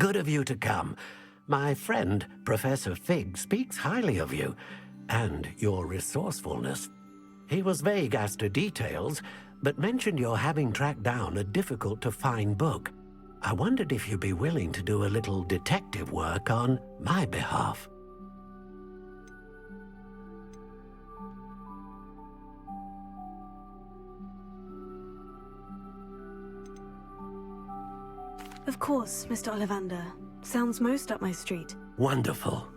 Good of you to come. My friend, Professor Fig, speaks highly of you, and your resourcefulness. He was vague as to details, but mentioned your having tracked down a difficult-to-find book. I wondered if you'd be willing to do a little detective work on my behalf. Of course, Mr. Ollivander. Sounds most up my street. Wonderful.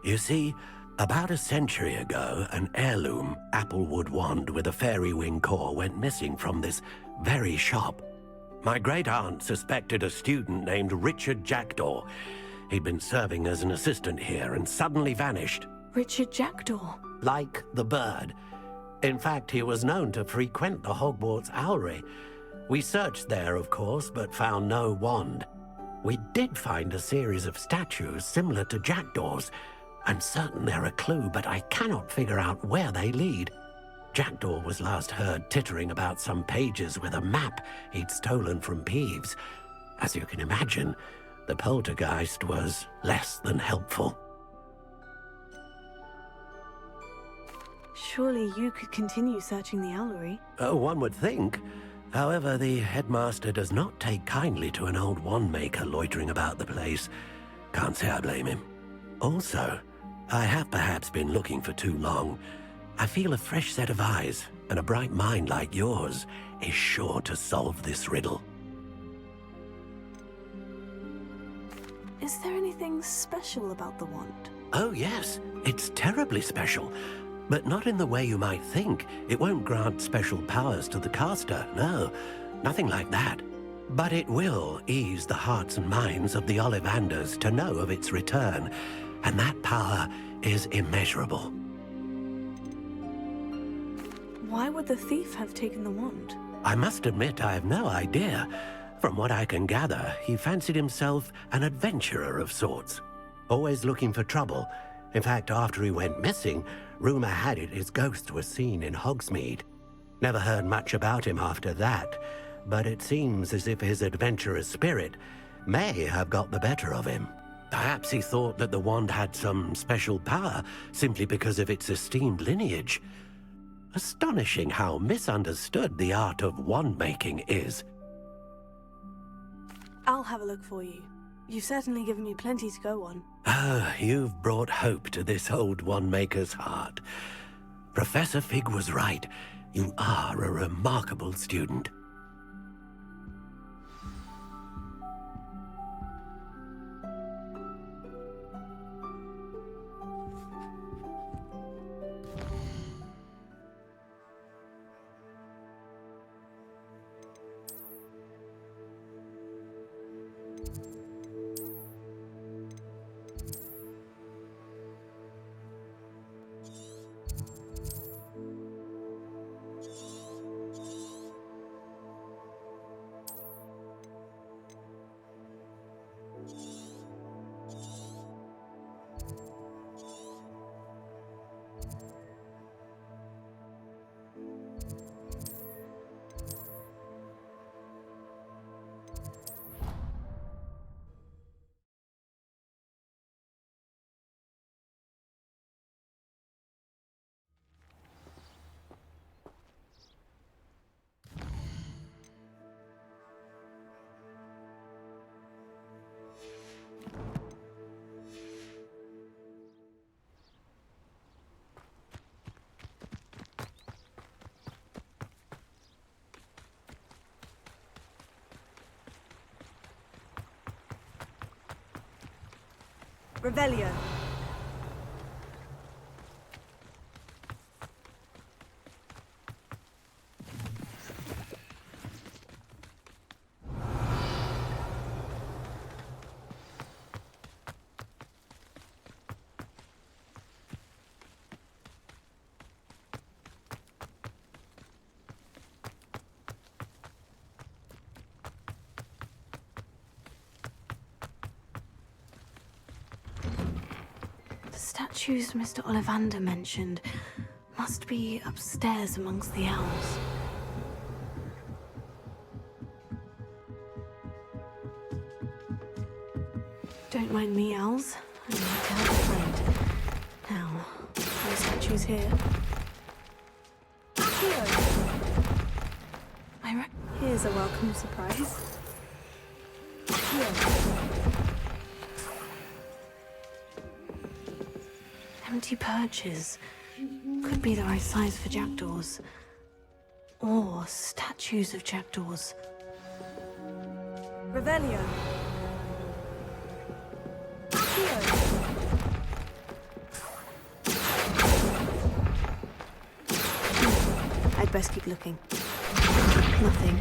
You see, about a century ago, an heirloom applewood wand with a fairy wing core went missing from this very shop. My great-aunt suspected a student named Richard Jackdaw. He'd been serving as an assistant here and suddenly vanished. Richard Jackdaw? Like the bird. In fact, he was known to frequent the Hogwarts Owlery. We searched there, of course, but found no wand. We did find a series of statues similar to Jackdaw's. I'm certain they're a clue, but I cannot figure out where they lead. Jackdaw was last heard tittering about some pages with a map he'd stolen from Peeves. As you can imagine, the poltergeist was less than helpful. Surely you could continue searching the Owlery. Oh, one would think. However, the headmaster does not take kindly to an old wand-maker loitering about the place. Can't say I blame him. Also, I have perhaps been looking for too long. I feel a fresh set of eyes, and a bright mind like yours is sure to solve this riddle. Is there anything special about the wand? Oh yes, it's terribly special. But not in the way you might think. It won't grant special powers to the caster, no. Nothing like that. But it will ease the hearts and minds of the Ollivanders to know of its return, and that power is immeasurable. Why would the thief have taken the wand? I must admit I have no idea. From what I can gather, he fancied himself an adventurer of sorts. Always looking for trouble. In fact, after he went missing, rumor had it his ghost was seen in Hogsmeade. Never heard much about him after that, but it seems as if his adventurous spirit may have got the better of him. Perhaps he thought that the wand had some special power simply because of its esteemed lineage. Astonishing how misunderstood the art of wand-making is. I'll have a look for you. You've certainly given me plenty to go on. Ah, you've brought hope to this old wand-maker's heart. Professor Fig was right. You are a remarkable student. Revelio. Statues Mr. Ollivander mentioned must be upstairs amongst the owls. Don't mind me, owls. I'm here to help a friend. Now, no statues here. Here's a welcome surprise. Empty perches. Could be the right size for jackdaws. Or statues of jackdaws. Revelio. I'd best keep looking. Nothing.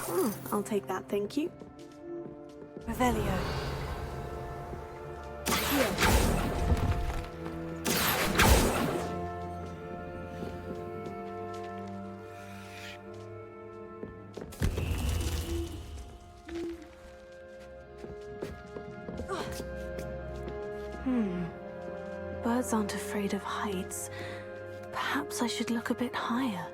Oh, I'll take that, thank you. Revelio. Birds aren't afraid of heights. Perhaps I should look a bit higher.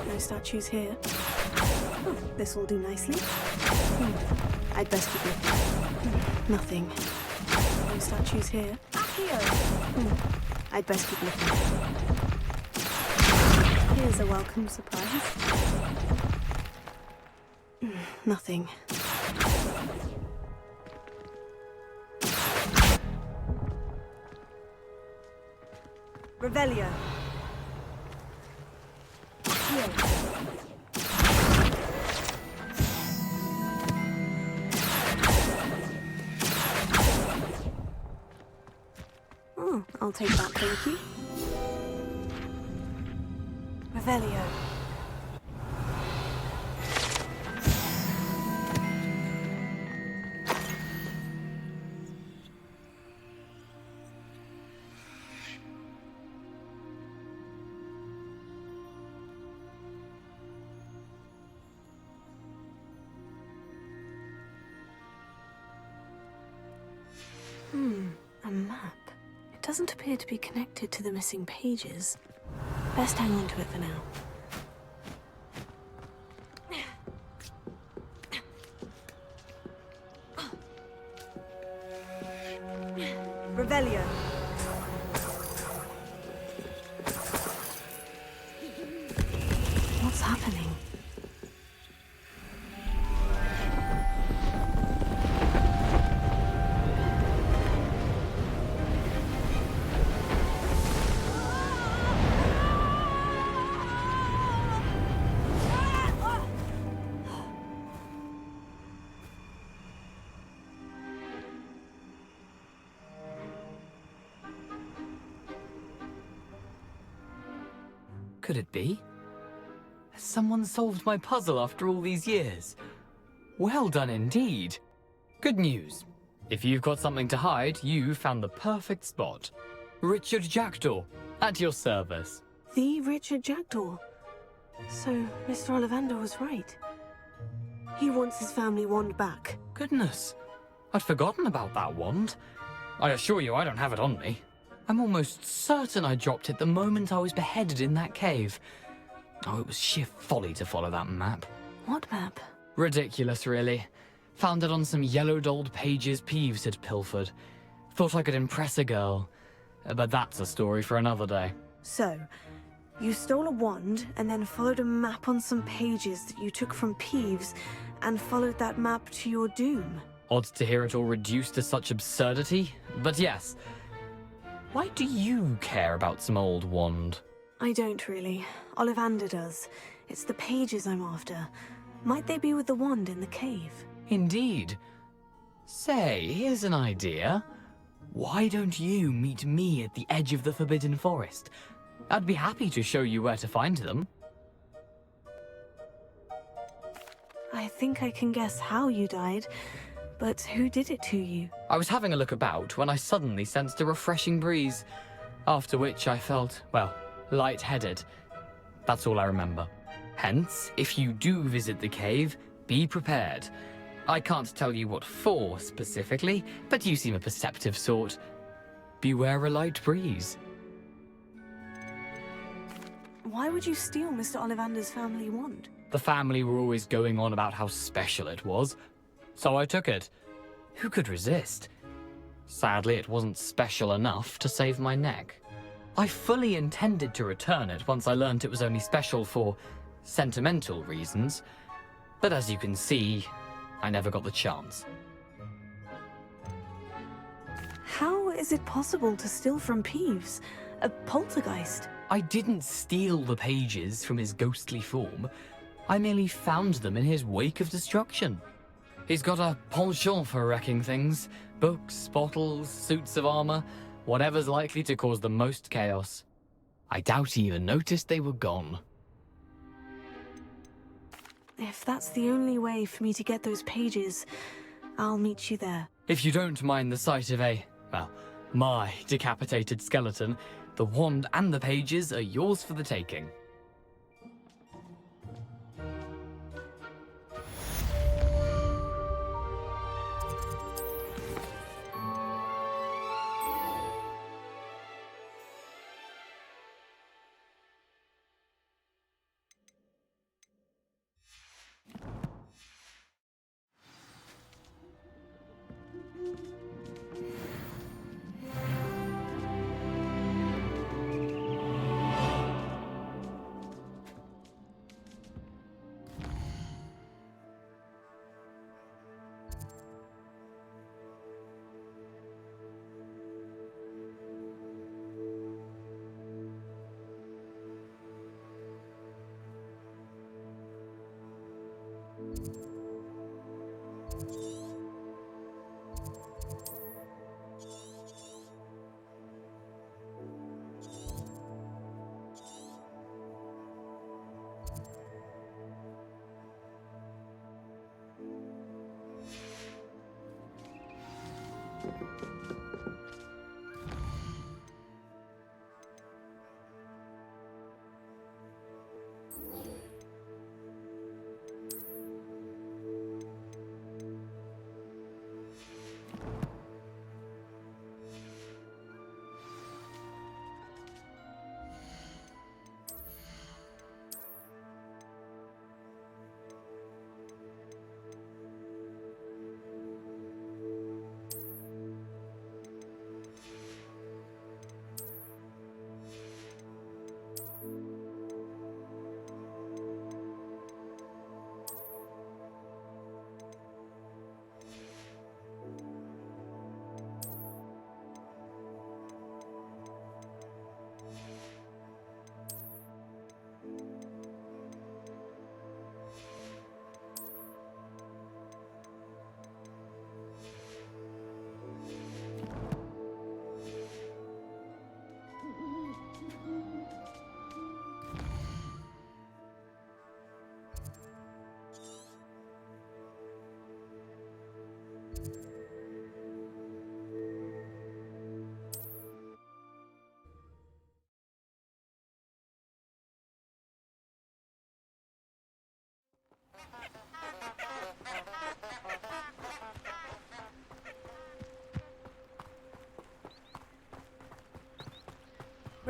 No statues here. Oh, this will do nicely. I'd best keep looking. Nothing. No statues here. I'd best keep looking. Here's a welcome surprise. Nothing. Revelio. Oh, I'll take that, thank you. Revelio. A map. It doesn't appear to be connected to the missing pages. Best hang on to it for now. Revelio. What's happening? Could it be? Has someone solved my puzzle after all these years? Well done indeed. Good news. If you've got something to hide, you found the perfect spot. Richard Jackdaw, at your service. The Richard Jackdaw. So, Mr. Ollivander was right. He wants his family wand back. Goodness, I'd forgotten about that wand. I assure you I don't have it on me. I'm almost certain I dropped it the moment I was beheaded in that cave. Oh, it was sheer folly to follow that map. What map? Ridiculous, really. Found it on some yellowed old pages Peeves had pilfered. Thought I could impress a girl. But that's a story for another day. So, you stole a wand and then followed a map on some pages that you took from Peeves and followed that map to your doom. Odd to hear it all reduced to such absurdity, but yes. Why do you care about some old wand? I don't really. Ollivander does. It's the pages I'm after. Might they be with the wand in the cave? Indeed. Say, here's an idea. Why don't you meet me at the edge of the Forbidden Forest? I'd be happy to show you where to find them. I think I can guess how you died, but who did it to you? I was having a look about when I suddenly sensed a refreshing breeze, after which I felt, well, lightheaded. That's all I remember. Hence, if you do visit the cave, be prepared. I can't tell you what for specifically, but you seem a perceptive sort. Beware a light breeze. Why would you steal Mr. Ollivander's family wand? The family were always going on about how special it was, so I took it. Who could resist? Sadly, it wasn't special enough to save my neck. I fully intended to return it once I learned it was only special for sentimental reasons, but as you can see, I never got the chance. How is it possible to steal from Peeves, a poltergeist? I didn't steal the pages from his ghostly form. I merely found them in his wake of destruction. He's got a penchant for wrecking things. Books, bottles, suits of armor, whatever's likely to cause the most chaos. I doubt he even noticed they were gone. If that's the only way for me to get those pages, I'll meet you there. If you don't mind the sight of my decapitated skeleton, the wand and the pages are yours for the taking.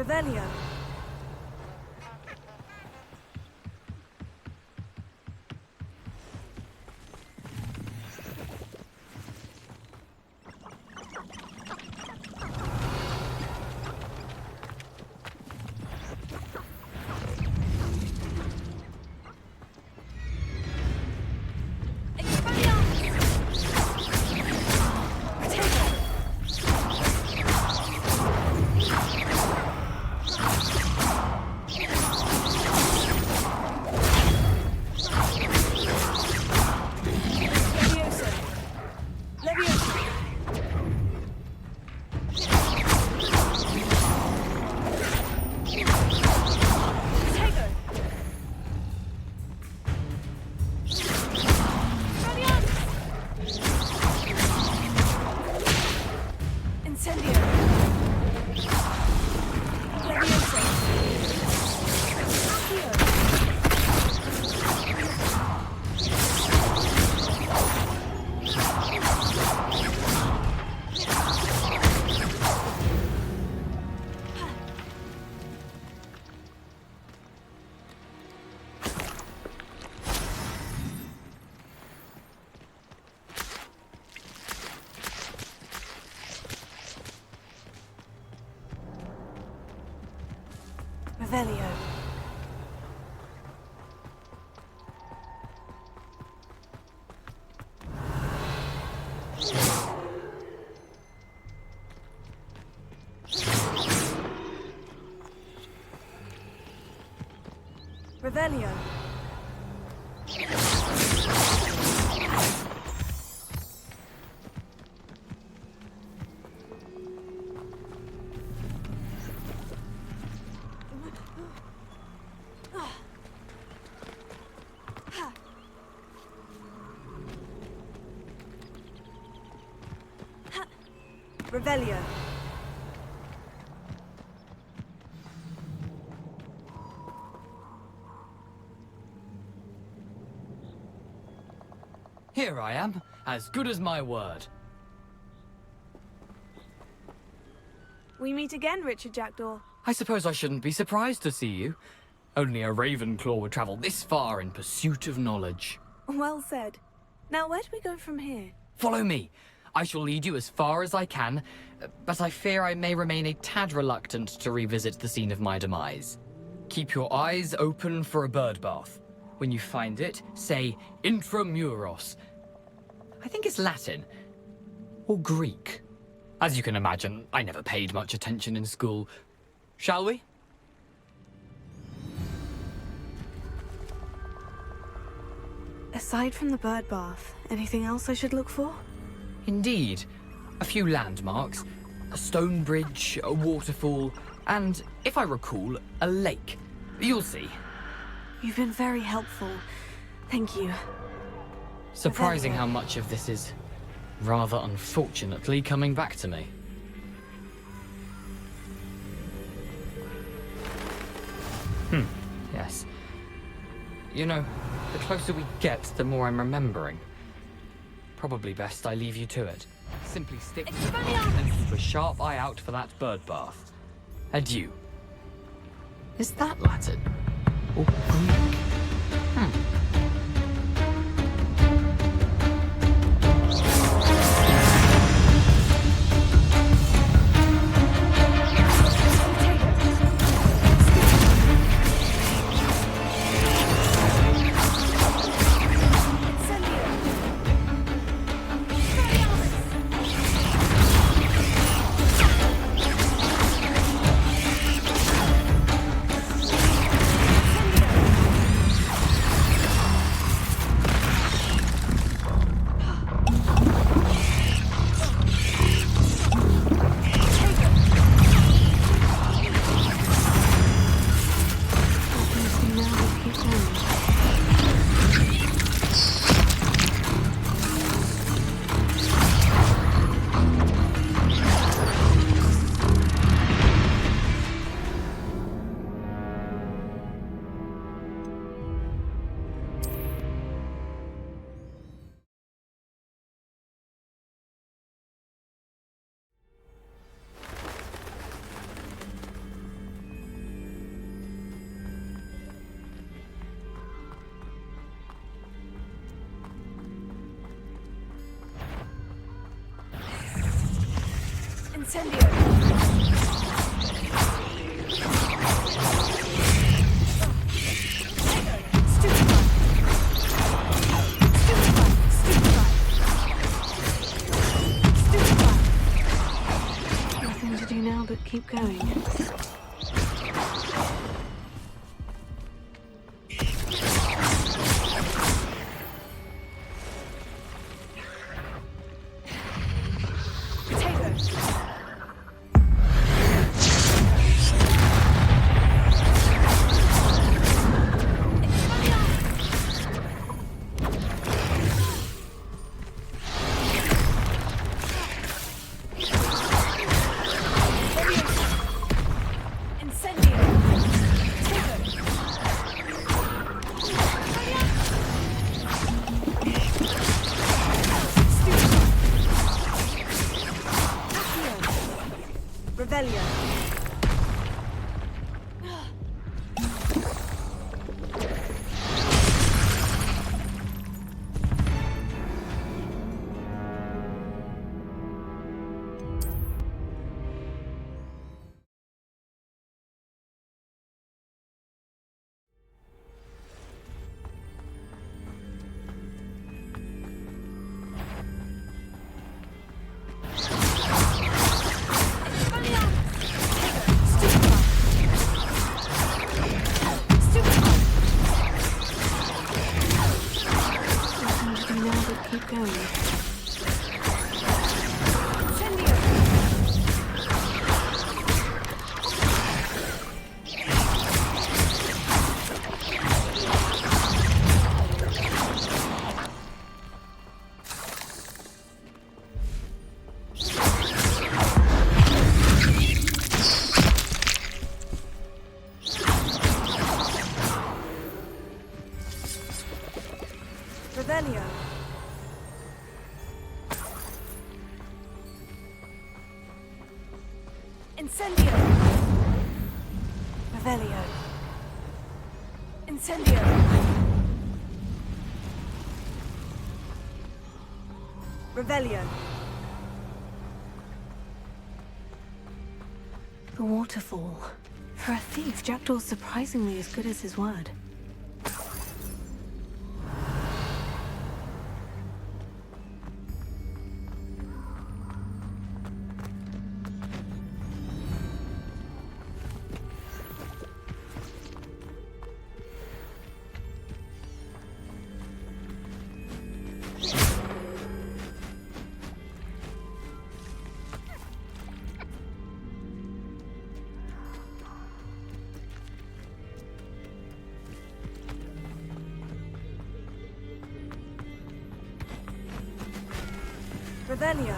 Revelio. Revelio. Revelio. Revelio. Here I am, as good as my word. We meet again, Richard Jackdaw. I suppose I shouldn't be surprised to see you. Only a Ravenclaw would travel this far in pursuit of knowledge. Well said. Now, where do we go from here? Follow me. I shall lead you as far as I can, but I fear I may remain a tad reluctant to revisit the scene of my demise. Keep your eyes open for a bird bath. When you find it, say intramuros. I think it's Latin. Or Greek. As you can imagine, I never paid much attention in school. Shall we? Aside from the bird bath, anything else I should look for? Indeed. A few landmarks. A stone bridge, a waterfall, and, if I recall, a lake. You'll see. You've been very helpful. Thank you. Surprising how much of this is, rather unfortunately, coming back to me. Yes. You know, the closer we get, the more I'm remembering. Probably best I leave you to it. Simply stick to the path and keep a sharp eye out for that bird bath. Adieu. Is that Latin? Or Greek? Incendio. Nothing to do now but keep going. Incendio! Revelio. Incendio! Revelio. The waterfall. For a thief, Jackdaw's surprisingly as good as his word. Revelio.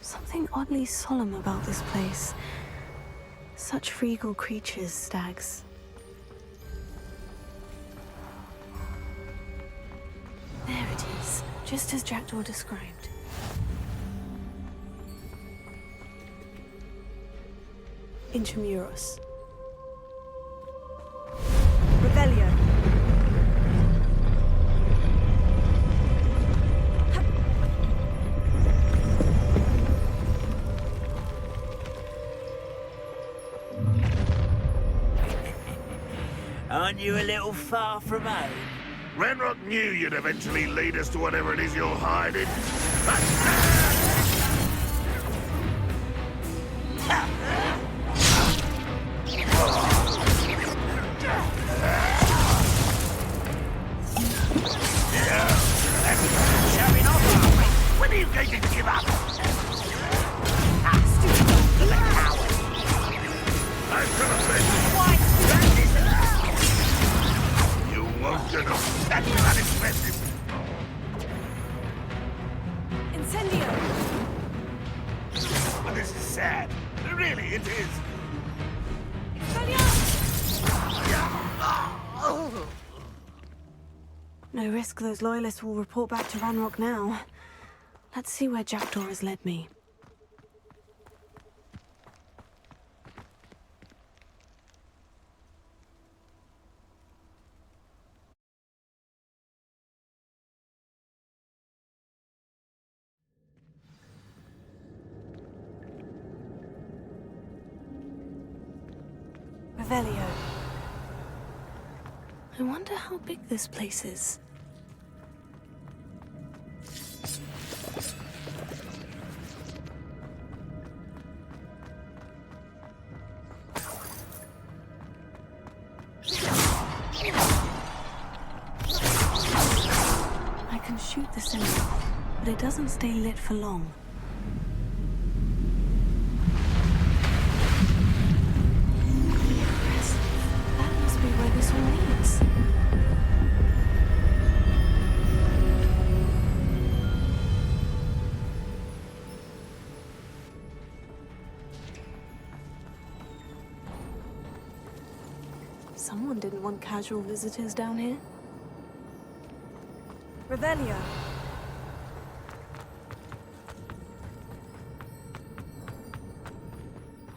Something oddly solemn about this place. Such regal creatures, stags. There it is, just as Jackdaw described. Intramuros. Revelio. Aren't you a little far from home? Ranrock knew you'd eventually lead us to whatever it is you're hiding. Showing off, When are you going to give up? stupid little coward. I've got a message. Why? You won't get up. That's unexpected. Incendio. But this is sad. Really, it is. No risk those loyalists will report back to Ranrock now. Let's see where Jackdaw has led me. Revelio. I wonder how big this place is. I can shoot the symbol, but it doesn't stay lit for long. That must be where this all leads. Someone didn't want casual visitors down here. Revelio.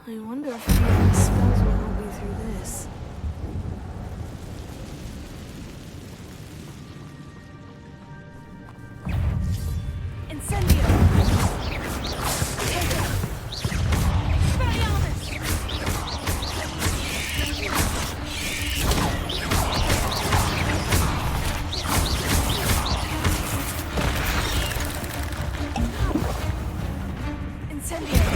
I wonder if any of these spells will help me through this. Incendio. Expelliarmus. Incendio.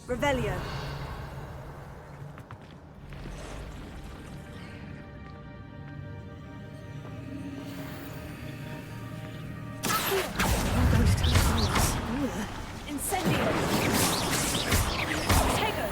Revelio. I'm going to touch those. Ugh. Incendio. Tego.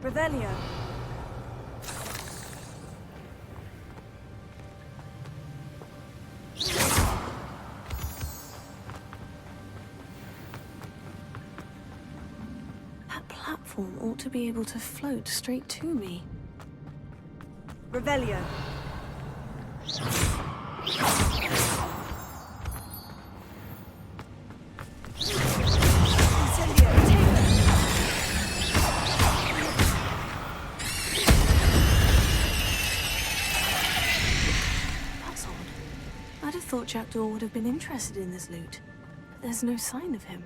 Revelio. That platform ought to be able to float straight to me. Revelio. Incendio. That's odd. I'd have thought Jackdaw would have been interested in this loot, but there's no sign of him.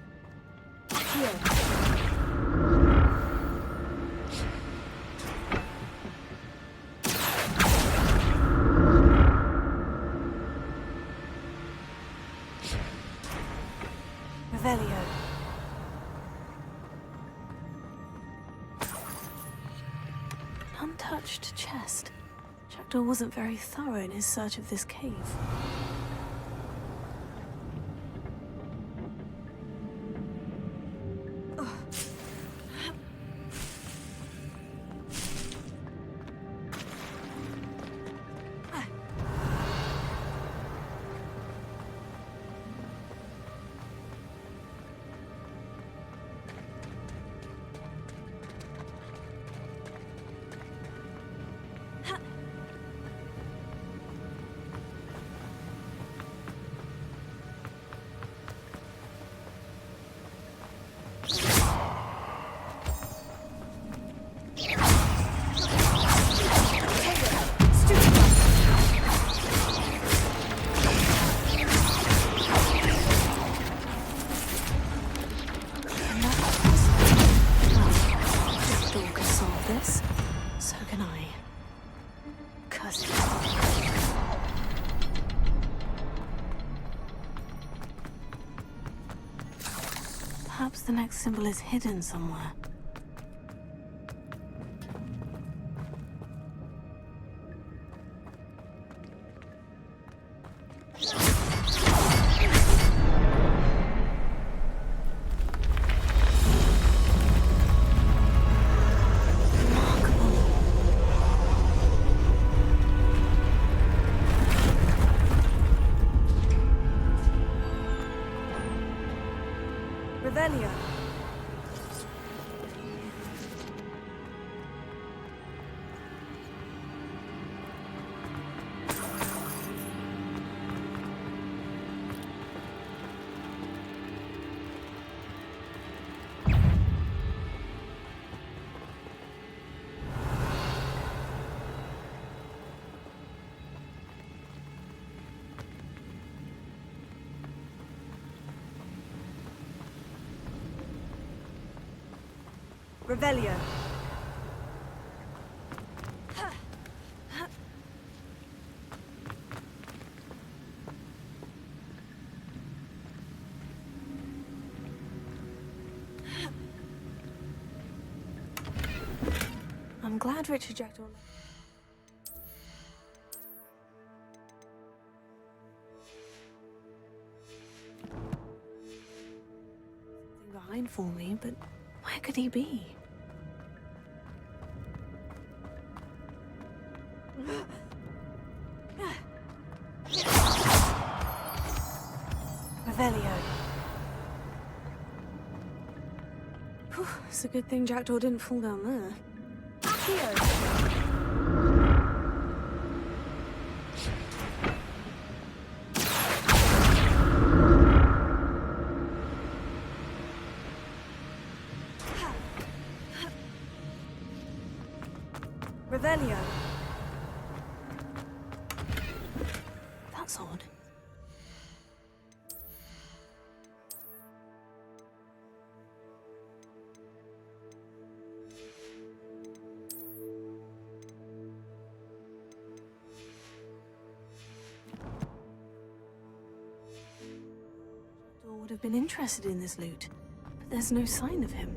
Revelio. An untouched chest. Jackdaw wasn't very thorough in his search of this cave. Perhaps the next symbol is hidden somewhere. Revelio. Revelio. I'm glad Richard Jackdaw. Something behind for me, but where could he be? Revelio. Whew, it's a good thing Jackdaw didn't fall down there. Revelio. That's odd. Jackdaw would have been interested in this loot, but there's no sign of him.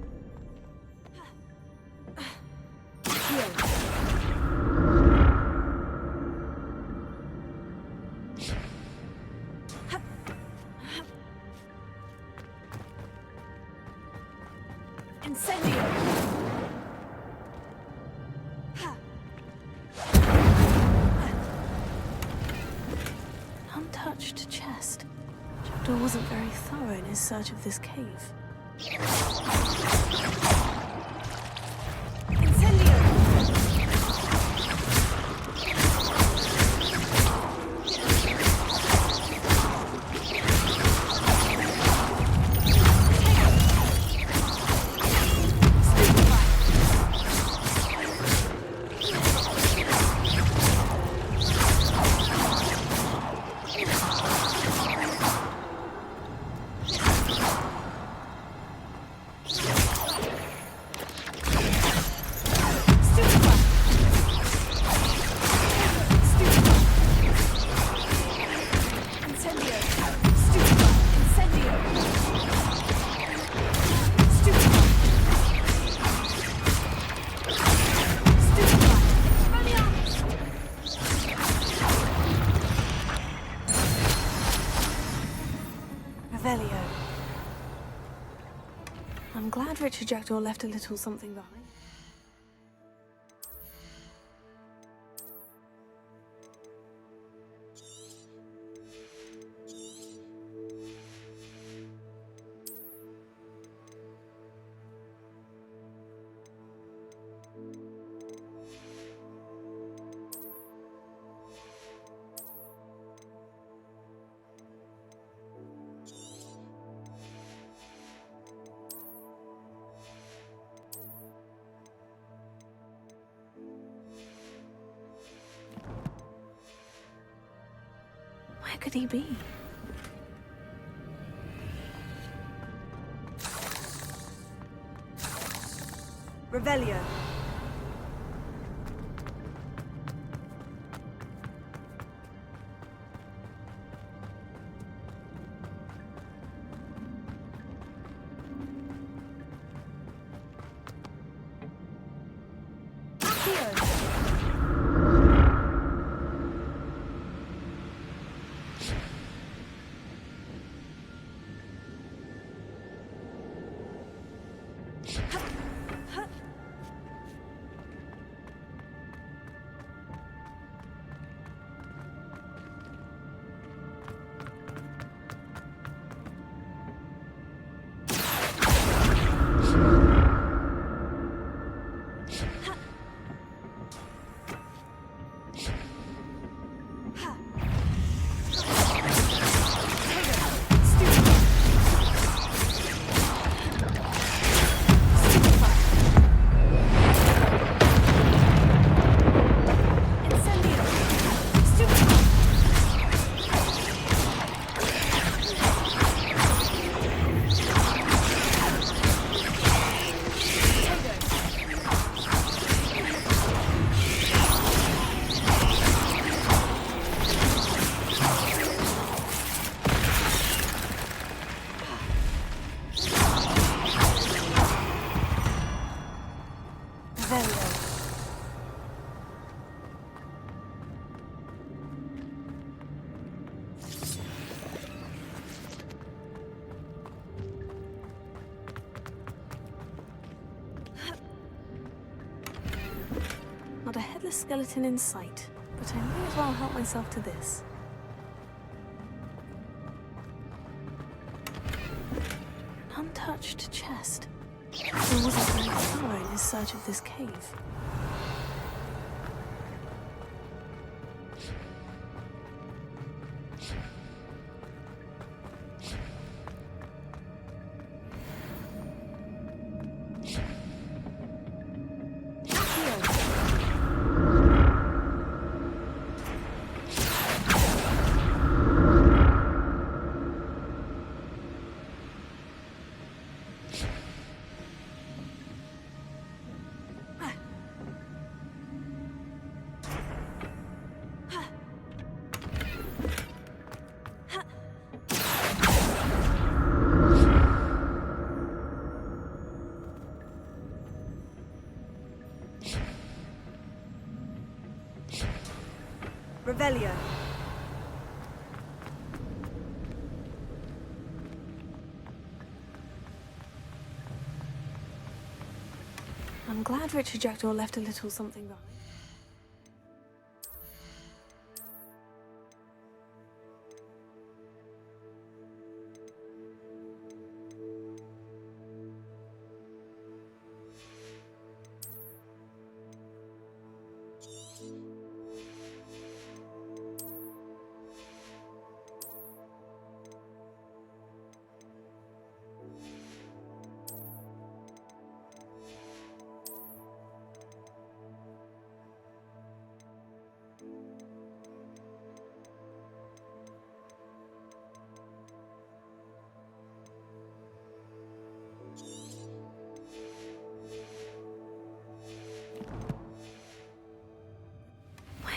Incendio. chest. Jackdaw wasn't very thorough in his search of this cave. Incendio! I'm glad Richard Jackdaw left a little something behind. Where could he be? Revelio. Not a headless skeleton in sight, but I may as well help myself to this. An untouched chest. He wasn't very thorough in his search of this cave. Revelio. I'm glad Richard Jackdaw left a little something behind. Where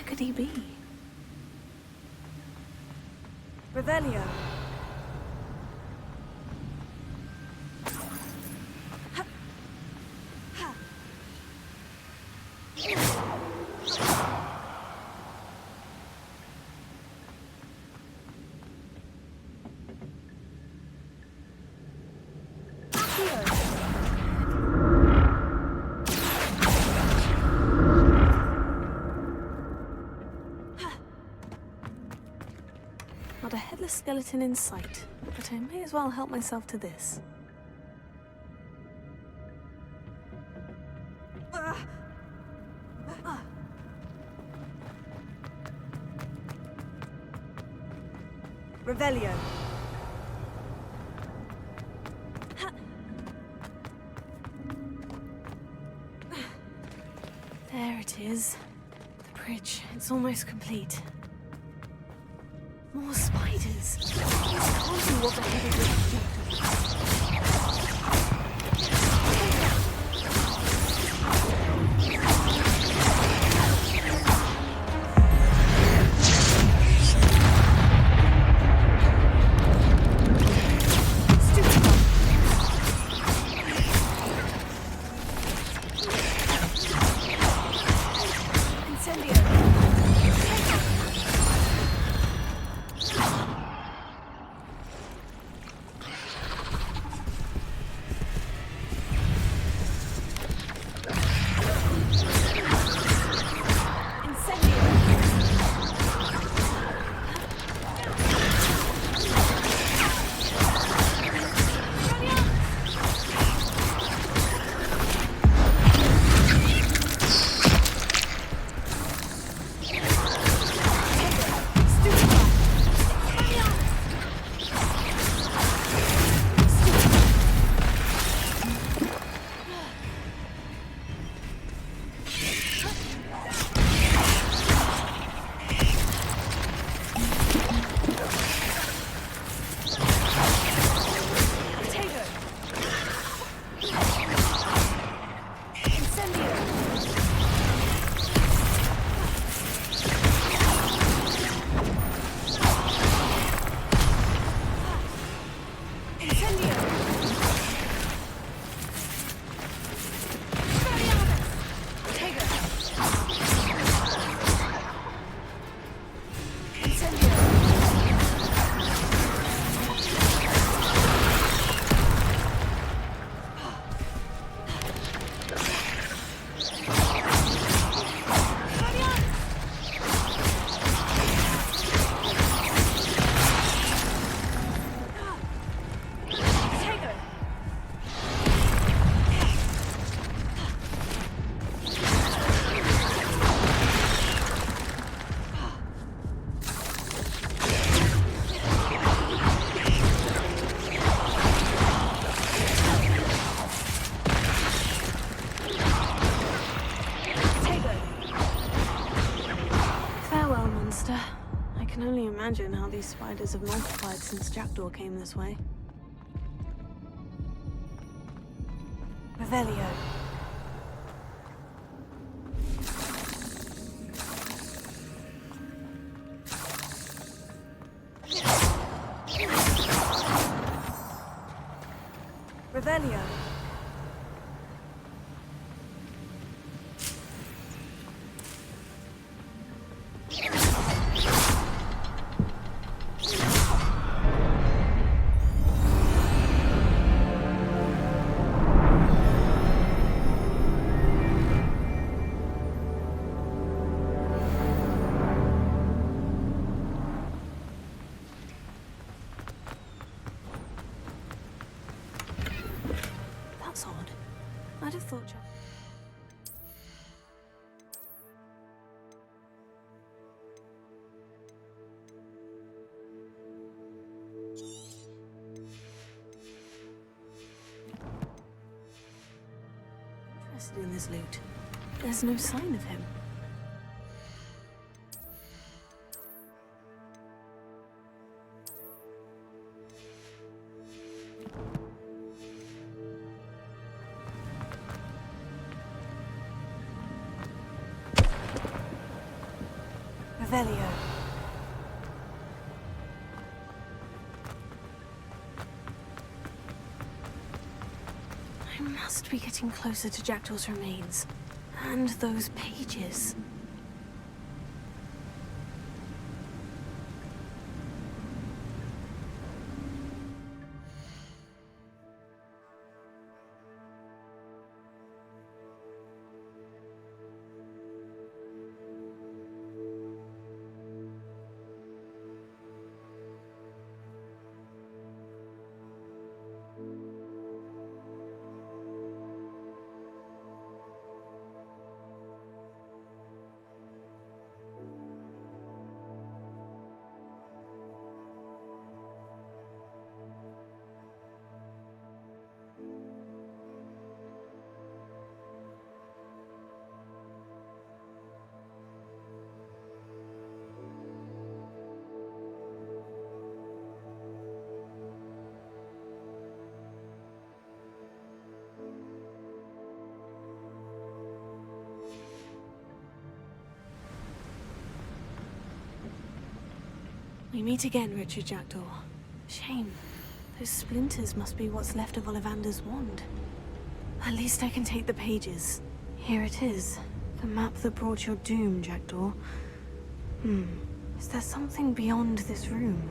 could he be? Revelio. Not a headless skeleton in sight, but I may as well help myself to this. Revelio. There it is. The bridge. It's almost complete. More spiders. This can't be what the head of this I can only imagine how these spiders have multiplied since Jackdaw came this way. Revelio. Revelio. That's odd. I'd have thought interested in this loot. There's no sign of him. Revelio. I must be getting closer to Jackdaw's remains. And those pages. We meet again, Richard Jackdaw. Shame. Those splinters must be what's left of Ollivander's wand. At least I can take the pages. Here it is. The map that brought your doom, Jackdaw. Is there something beyond this room?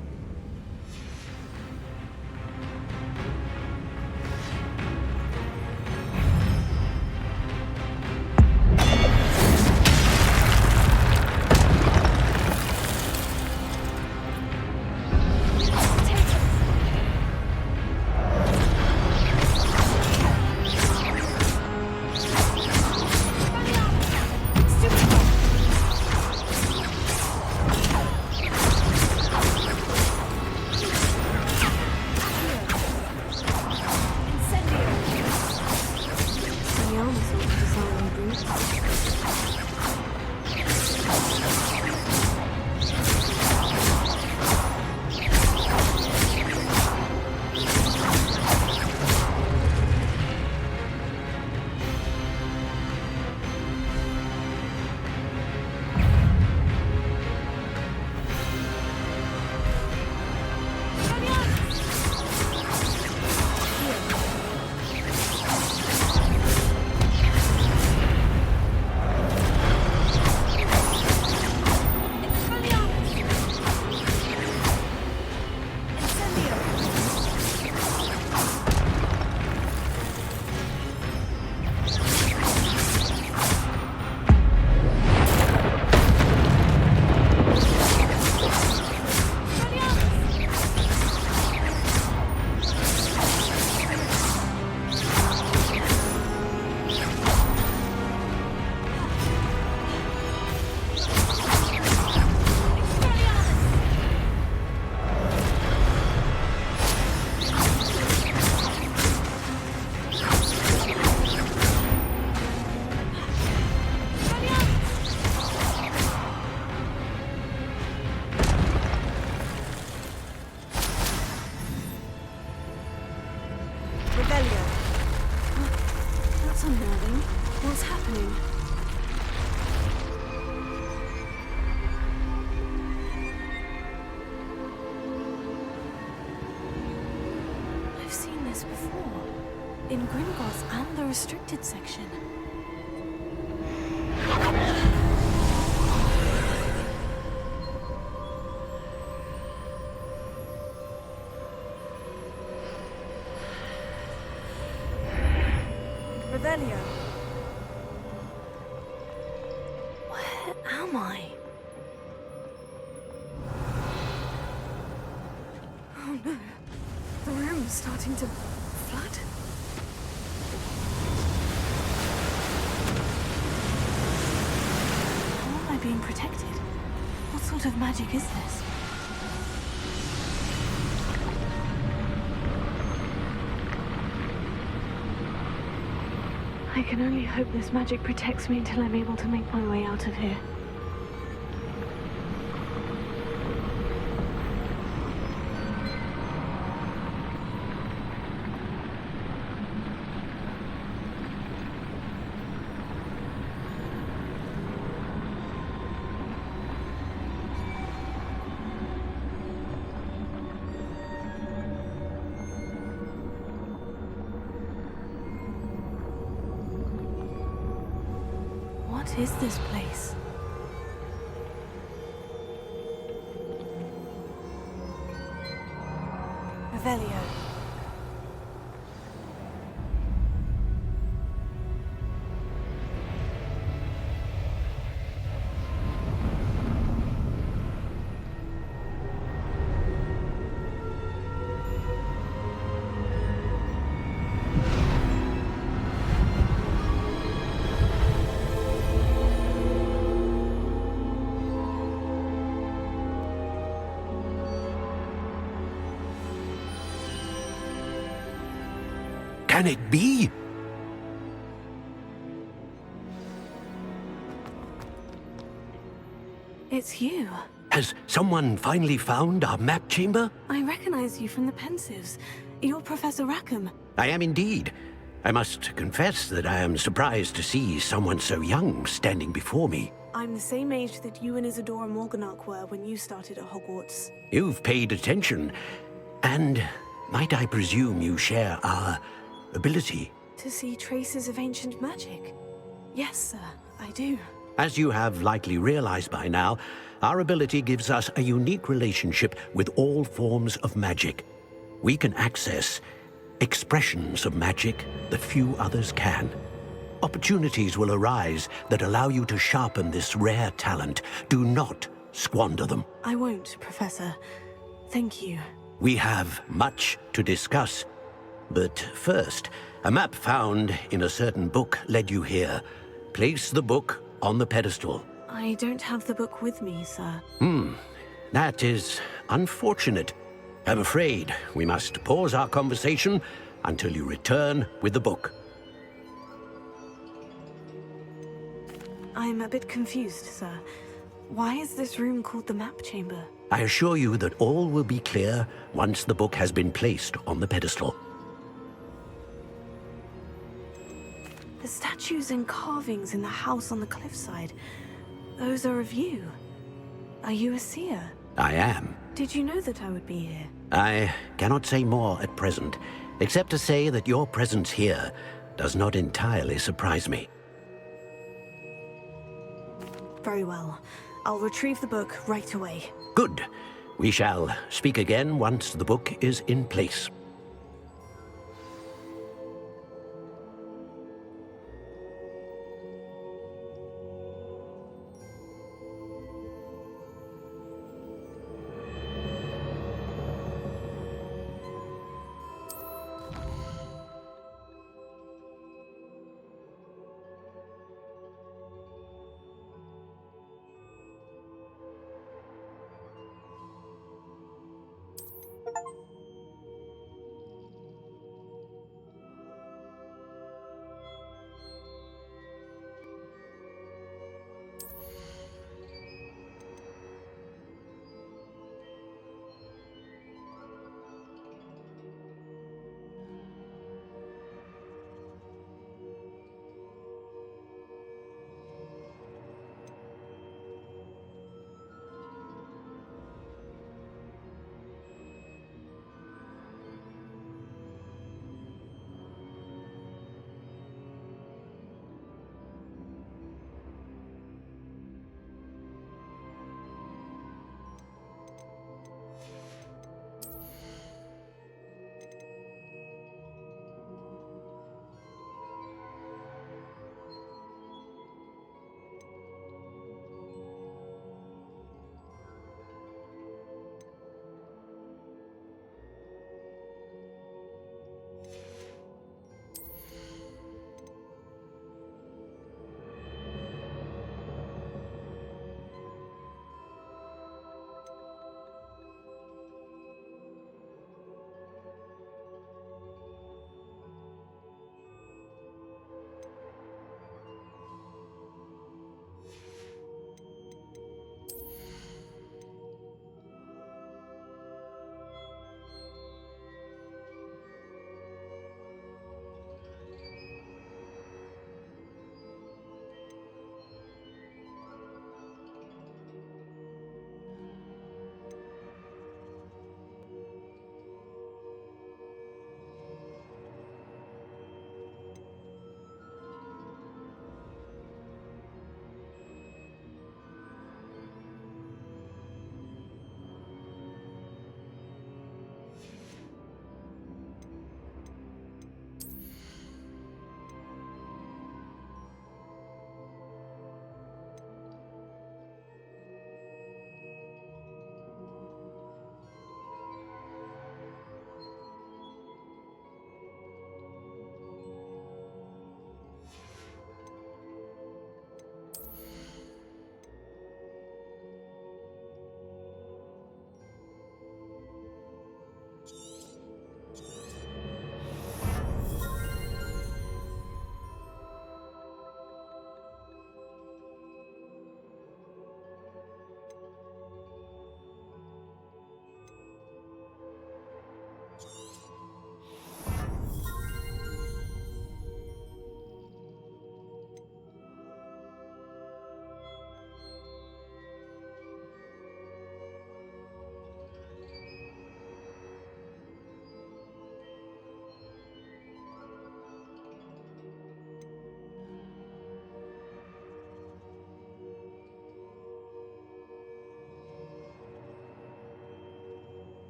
In Gringotts and the restricted section. Revelio. Where am I? Oh no. The room is starting to flood. How am I being protected? What sort of magic is this? I can only hope this magic protects me until I'm able to make my way out of here. What is this place? Revelio. Can it be? It's you. Has someone finally found our map chamber? I recognize you from the Pensives. You're Professor Rackham. I am indeed. I must confess that I am surprised to see someone so young standing before me. I'm the same age that you and Isadora Morganach were when you started at Hogwarts. You've paid attention. And might I presume you share our ability? To see traces of ancient magic? Yes, sir, I do. As you have likely realized by now, our ability gives us a unique relationship with all forms of magic. We can access expressions of magic that few others can. Opportunities will arise that allow you to sharpen this rare talent. Do not squander them. I won't, Professor. Thank you. We have much to discuss. But first, a map found in a certain book led you here. Place the book on the pedestal. I don't have the book with me, sir. That is unfortunate. I'm afraid we must pause our conversation until you return with the book. I'm a bit confused, sir. Why is this room called the map chamber? I assure you that all will be clear once the book has been placed on the pedestal. The statues and carvings in the house on the cliffside, those are of you. Are you a seer? I am. Did you know that I would be here? I cannot say more at present, except to say that your presence here does not entirely surprise me. Very well. I'll retrieve the book right away. Good. We shall speak again once the book is in place.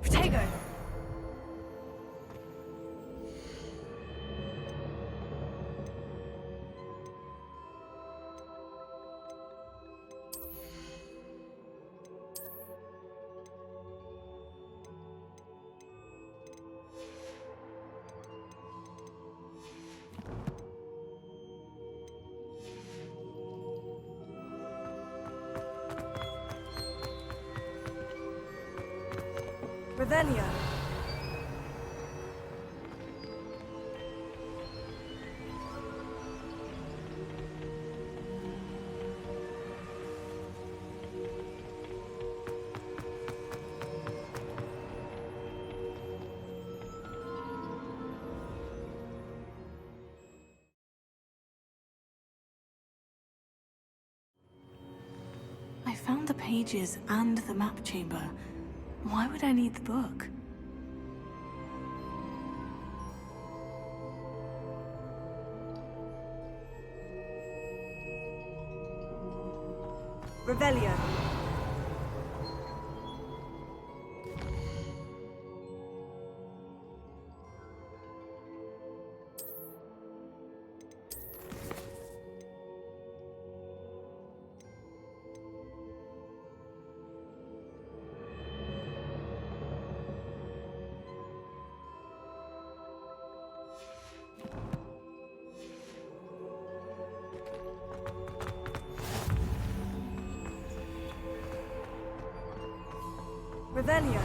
Protego! Revelio. I found the pages and the map chamber. Why would I need the book? Revelio. Revelio.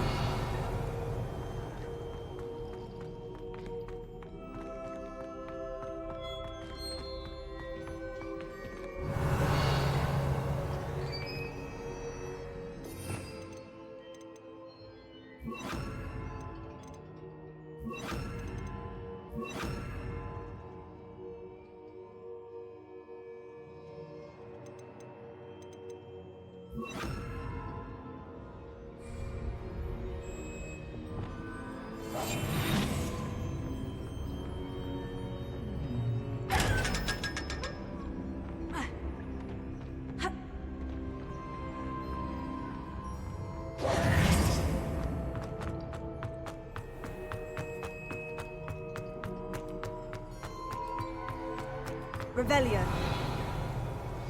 Revelio.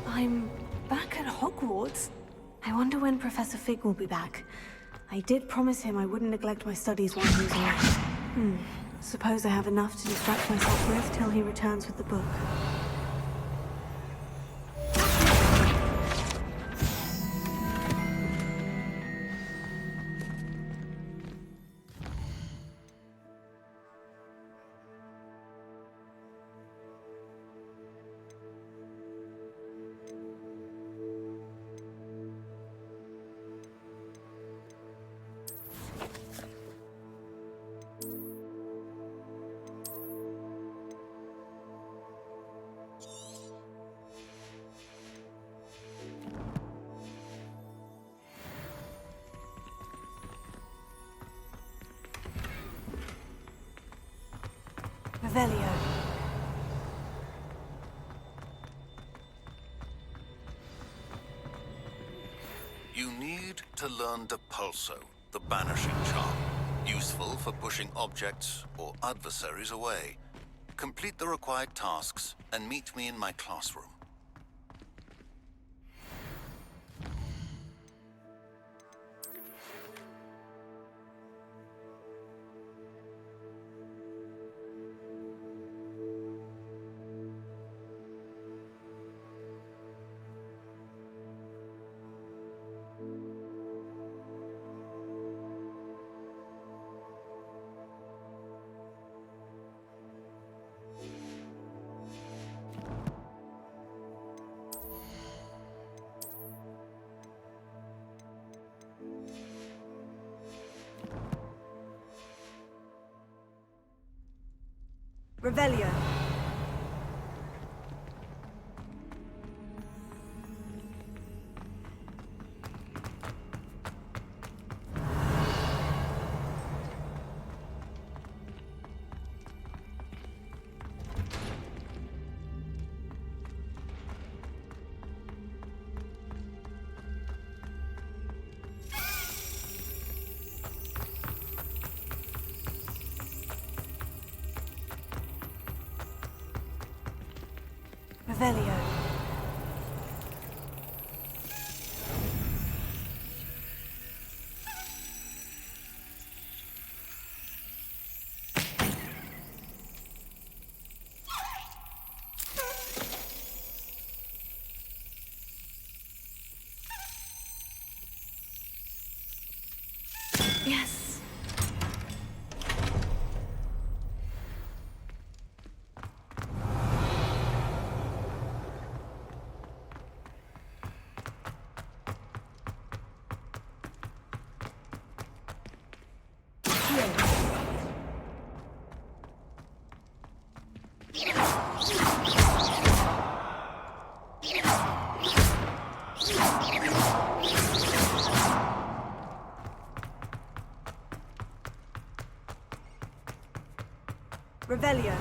I'm back at Hogwarts? I wonder when Professor Fig will be back. I did promise him I wouldn't neglect my studies while he was away. Suppose I have enough to distract myself with till he returns with the book. Revelio. You need to learn Depulso, the banishing charm. Useful for pushing objects or adversaries away. Complete the required tasks and meet me in my classroom. Revelio. Revelio. Yes. Revelio.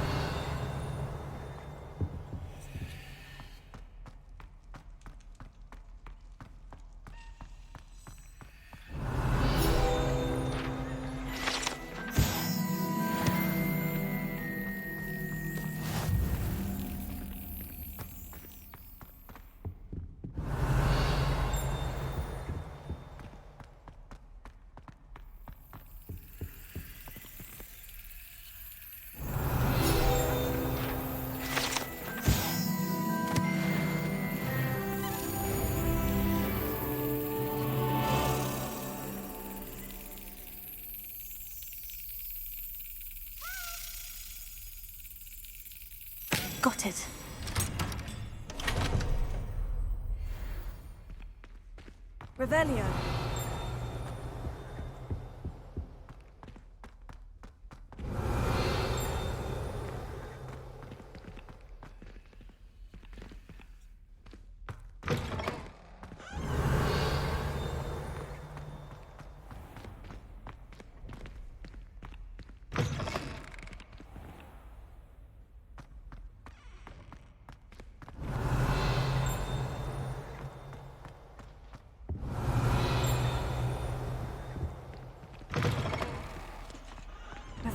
Got it. Revelio.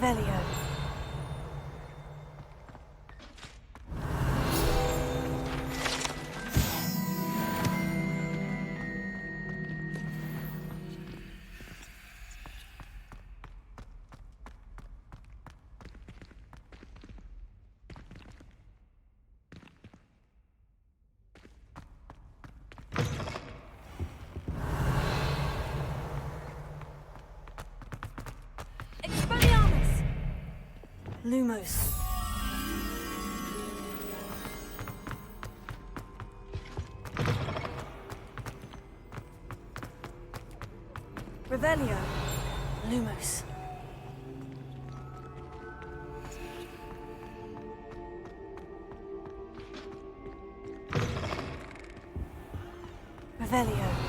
Revelio. Lumos. Revelio. Lumos. Revelio.